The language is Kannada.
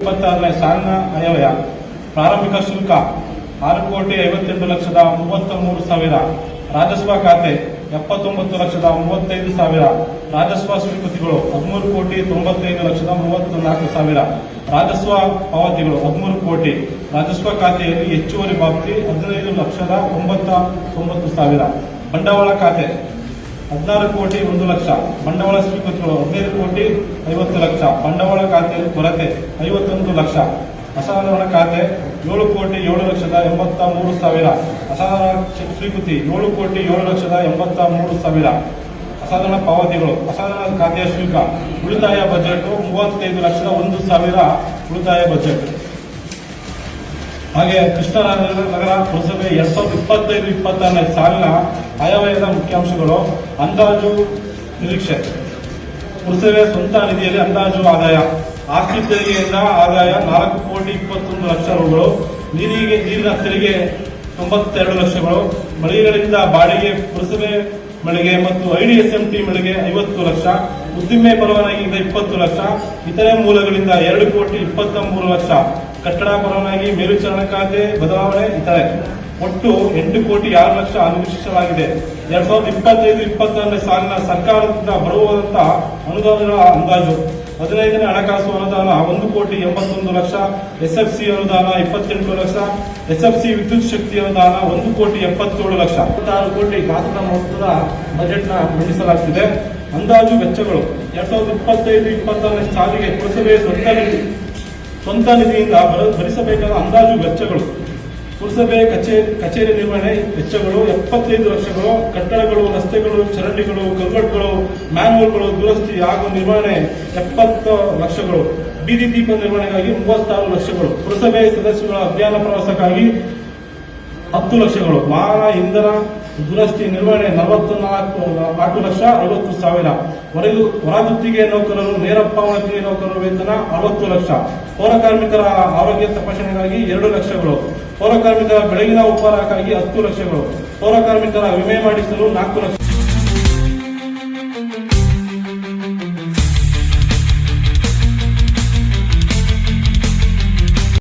26ನೇ ಸಾಲಿನ ಆಯವ್ಯಯ ಪ್ರಾರಂಭಿಕ ಶುಲ್ಕ 6,58,33,000, ರಾಜಸ್ವ ಖಾತೆ 79,35,000, ರಾಜಸ್ವ ಸ್ವೀಕೃತಿಗಳು 13,95,34,000, ರಾಜಸ್ವ ಪಾವತಿಗಳು 13 ಕೋಟಿ, ರಾಜಸ್ವ ಖಾತೆಯಲ್ಲಿ ಹೆಚ್ಚುವರಿ ಪಾವತಿ 15,99,000, ಬಂಡವಾಳ ಖಾತೆ 16,01,00,000, ಬಂಡವಾಳ ಸ್ವೀಕೃತಿಗಳು 15,50,00,000, ಬಂಡವಾಳ ಖಾತೆಯಲ್ಲಿ ಕೊರತೆ 51 ಲಕ್ಷ, ಅಸಾಧಾರಣ ಖಾತೆ 7,07,83,000, ಅಸಾಧಾರಣ ಸ್ವೀಕೃತಿ 7,07,83,000, ಅಸಾಧಾರಣ ಪಾವತಿಗಳು, ಅಸಾಧಾರಣ ಖಾತೆಯ ಶುಲ್ಕ, ಉಳಿತಾಯ ಬಜೆಟ್ 35,01,000 ಉಳಿತಾಯ ಬಜೆಟ್. ಹಾಗೆ ಕೃಷ್ಣರಾಜನಗರ ಪುರಸಭೆ 2025-26ನೇ ಸಾಲಿನ ಆಯವ್ಯಯದ ಮುಖ್ಯಾಂಶಗಳು. ಅಂದಾಜು ನಿರೀಕ್ಷೆ. ಪುರಸಭೆ ಸ್ವಂತ ನಿಧಿಯಲ್ಲಿ ಅಂದಾಜು ಆದಾಯ: ಆಸ್ತಿ ತೆರಿಗೆಯಿಂದ ಆದಾಯ 4,21,00,000 ರೂಗಳು, ನೀರಿನ ತೆರಿಗೆ 92 ಲಕ್ಷಗಳು, ಮಳಿಗೆಗಳಿಂದ ಬಾಡಿಗೆ, ಪುರಸಭೆ ಮಳಿಗೆ ಮತ್ತು IDSMT ಮಳಿಗೆ 50 ಲಕ್ಷ, ಉದ್ದಿಮೆ ಪರವಾನಗಿಯಿಂದ 20 ಲಕ್ಷ, ಇತರೆ ಮೂಲಗಳಿಂದ 2,23 ಲಕ್ಷ, ಕಟ್ಟಡ ಪರವಾನಗಿ, ಮೇಲ್ವಿಚಾರಣಾ ಖಾತೆ ಬದಲಾವಣೆ ಇತರೆ ಒಟ್ಟು 8,06,00,000 ಅನುಮೋದಿಸಲಾಗಿದೆ. 2025-26ನೇ ಸಾಲಿನ ಸರ್ಕಾರದಿಂದ ಬರುವಂತಹ ಅನುದಾನಗಳ ಅಂದಾಜು: 15ನೇ ಹಣಕಾಸು ಅನುದಾನ 1,81,00,000, SFC ಅನುದಾನ 28 ಲಕ್ಷ, SFC ವಿದ್ಯುತ್ ಶಕ್ತಿ ಅನುದಾನ 1,77,00,000, 26 ಕೋಟಿ ಗಾತ್ರದ ಮೊತ್ತದ ಬಜೆಟ್ನ ಮಂಡಿಸಲಾಗುತ್ತಿದೆ. ಅಂದಾಜು ವೆಚ್ಚಗಳು: 2025-26ನೇ ಸಾಲಿಗೆ ಪುರಸಭೆ ಸ್ವಂತ ನಿಧಿಯಿಂದ ಭರಿಸಬೇಕಾದ ಅಂದಾಜು ವೆಚ್ಚಗಳು: ಪುರಸಭೆ ಕಚೇರಿ ನಿರ್ವಹಣೆ ವೆಚ್ಚಗಳು 75 ಲಕ್ಷಗಳು, ಕಟ್ಟಡಗಳು, ರಸ್ತೆಗಳು, ಚರಂಡಿಗಳು, ಕಲ್ವರ್ಟ್ಗಳು, ಮ್ಯಾನ್ಹೋಲ್ಗಳು ದುರಸ್ತಿ ಹಾಗೂ ನಿರ್ವಹಣೆ 70 ಲಕ್ಷಗಳು, ಬೀದಿ ದೀಪ ನಿರ್ವಹಣೆಗಾಗಿ 36 ಲಕ್ಷಗಳು, ಪುರಸಭೆ ಸದಸ್ಯಗಳ ಅಭಿಯಾನ ಪ್ರವಾಸಕ್ಕಾಗಿ 10 ಲಕ್ಷಗಳು, ವಾಹನ ಇಂಧನ ದುರಸ್ತಿ ನಿರ್ವಹಣೆ 4,60,000, ಹೊರಗುತ್ತಿಗೆ ನೌಕರರು ನೇರ ಪಾವತಿ ನೌಕರರ ವೇತನ 60 ಲಕ್ಷ, ಪೌರ ಕಾರ್ಮಿಕರ ಆರೋಗ್ಯ ತಪಾಸಣೆಗಾಗಿ 2 ಲಕ್ಷಗಳು, ಪೌರ ಕಾರ್ಮಿಕರ ಬೆಳಗಿನ ಉಪಹಾರಕ್ಕಾಗಿ 10 ಲಕ್ಷಗಳು, ಪೌರ ಕಾರ್ಮಿಕರ ವಿಮೆ ಮಾಡಿಸಲು 4 ಲಕ್ಷ.